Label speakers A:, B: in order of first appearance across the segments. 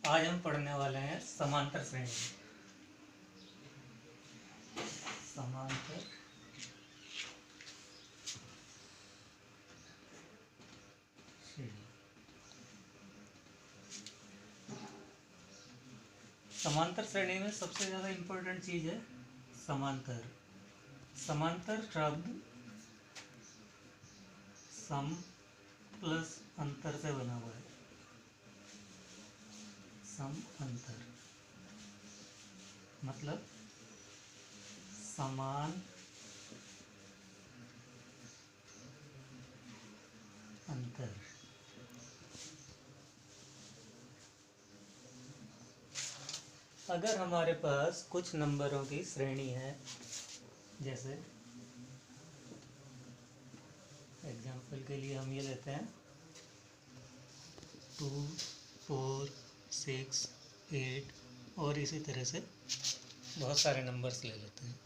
A: आज हम पढ़ने वाले हैं समांतर श्रेणी। समांतर श्रेणी। समांतर श्रेणी में सबसे ज़्यादा इम्पोर्टेंट चीज़ है समांतर। समांतर शब्द सम प्लस अंतर से बना हुआ है। सम अंतर मतलब समान अंतर। अगर हमारे पास कुछ नंबरों की श्रेणी है, जैसे एग्जाम्पल के लिए हम ये लेते हैं 2, 4, 6, 8 और इसी तरह से बहुत सारे नंबर्स ले लेते हैं।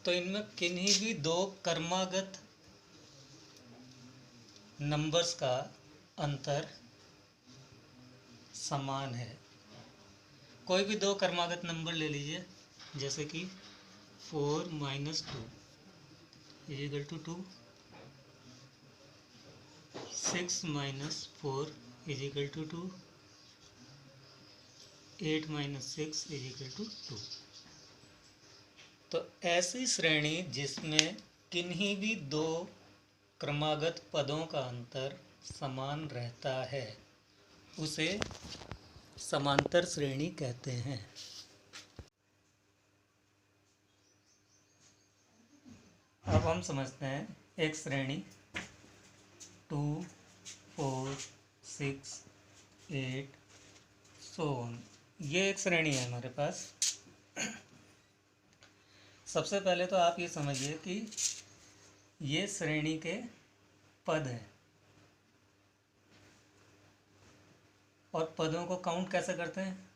A: तो इनमें किन्हीं भी दो क्रमागत नंबर्स का अंतर समान है। कोई भी दो क्रमागत नंबर ले लीजिए, जैसे कि 4 - 2 = 2, 6 - 4 = 2, 8 - 6 = 2। तो ऐसी श्रेणी जिसमें किन्हीं भी दो क्रमागत पदों का अंतर समान रहता है, उसे समांतर श्रेणी कहते हैं। अब हम समझते हैं एक श्रेणी 2, 4, 6, 8 सो ऑन। ये एक श्रेणी है हमारे पास। सबसे पहले तो आप ये समझिए कि ये श्रेणी के पद हैं, और पदों को काउंट कैसे करते हैं।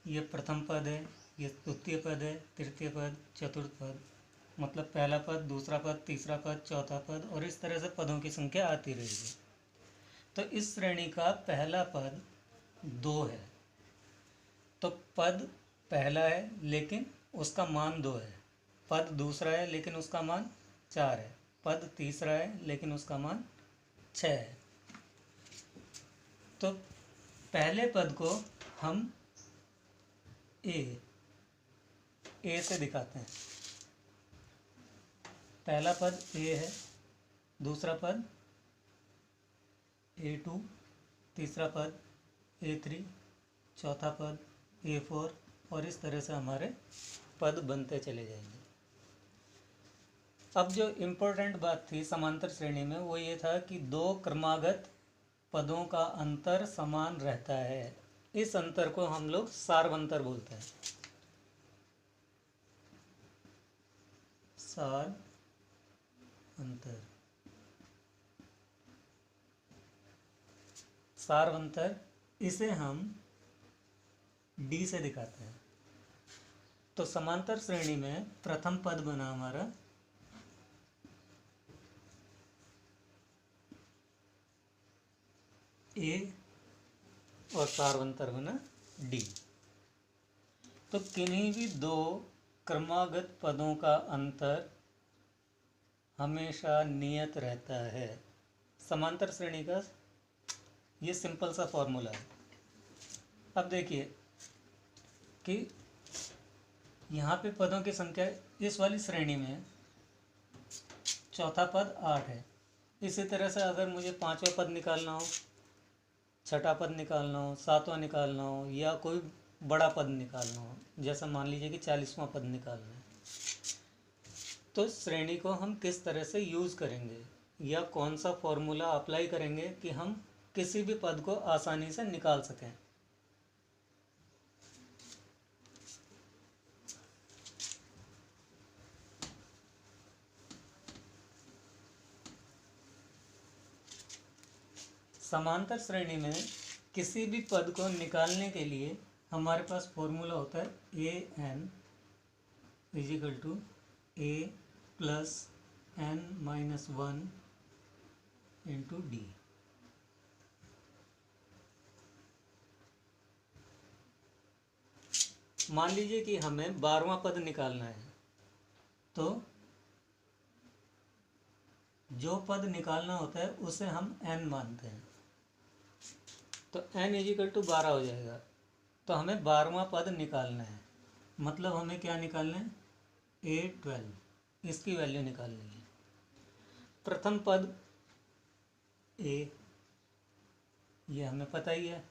A: ये प्रथम पद है, ये द्वितीय पद है, तृतीय पद, चतुर्थ पद, मतलब पहला पद, दूसरा पद, तीसरा पद, चौथा पद, और इस तरह से पदों की संख्या आती रहेगी। तो इस श्रेणी का पहला पद 2 है। तो पद पहला है लेकिन उसका मान 2 है। पद दूसरा है लेकिन उसका मान 4 है। पद तीसरा है लेकिन उसका मान 6 है। तो पहले पद को हम ए से दिखाते हैं। पहला पद ए है, दूसरा पद A2, तीसरा पद A3, चौथा पद A4, और इस तरह से हमारे पद बनते चले जाएंगे। अब जो इम्पोर्टेंट बात थी समांतर श्रेणी में, वो ये था कि दो क्रमागत पदों का अंतर समान रहता है। इस अंतर को हम लोग सार्वंतर बोलते हैं। सार अंतर। सार्वंतर, इसे हम डी से दिखाते हैं। तो समांतर श्रेणी में प्रथम पद बना हमारा ए और सार्वंतर बना डी। तो किन्हीं भी दो क्रमागत पदों का अंतर हमेशा नियत रहता है। समांतर श्रेणी का ये सिंपल सा फॉर्मूला है। अब देखिए कि यहाँ पे पदों की संख्या इस वाली श्रेणी में चौथा पद 8 है। इसी तरह से अगर मुझे पांचवा पद निकालना हो, छठा पद निकालना हो, सातवां निकालना हो, या कोई बड़ा पद निकालना हो, जैसा मान लीजिए कि 40वां पद निकालना है, तो श्रेणी को हम किस तरह से यूज़ करेंगे या कौन सा फॉर्मूला अप्लाई करेंगे कि हम किसी भी पद को आसानी से निकाल सकें। समांतर श्रेणी में किसी भी पद को निकालने के लिए हमारे पास फॉर्मूला होता है an = a + n-1 × d। मान लीजिए कि हमें 12वां पद निकालना है, तो जो पद निकालना होता है उसे हम n मानते हैं, तो n इजिकल टू 12 हो जाएगा। तो हमें 12वां पद निकालना है, मतलब हमें क्या निकालना है, A12, इसकी वैल्यू निकालनी है। प्रथम पद A, ये हमें पता ही है।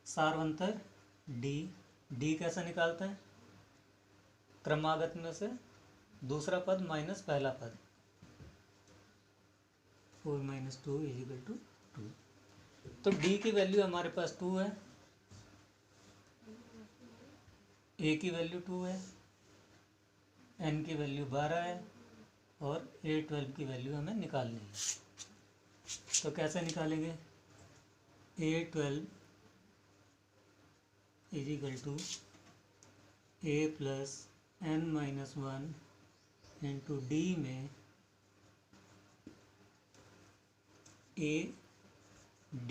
A: सारवंतर D, D कैसे निकालते हैं, क्रमागत में से दूसरा पद माइनस पहला पद, 4 - 2 = 2। तो D की वैल्यू हमारे पास 2 है, A की वैल्यू 2 है, N की वैल्यू 12 है और A12 की वैल्यू हमें निकालनी है। तो कैसे निकालेंगे, A12 = A + n-1 into D में A, D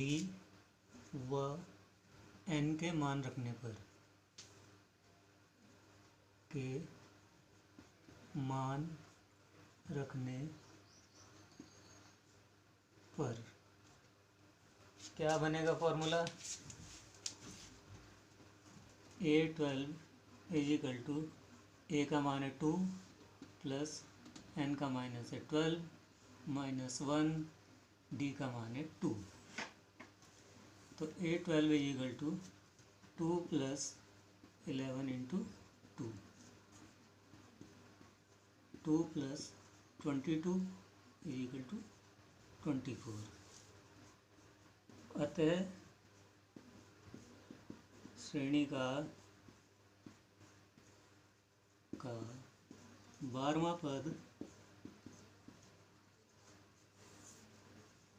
A: व N के मान रखने पर, क्या बनेगा फॉर्मूला, A12 = A का मान है 2 प्लस N का माइनस है 12 - 1, D का मान है 2। तो A12 = 2 + 11 × 2, 2 + 22 = 24। अतः श्रेणी का 12वां पद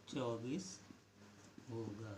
A: 24 होगा।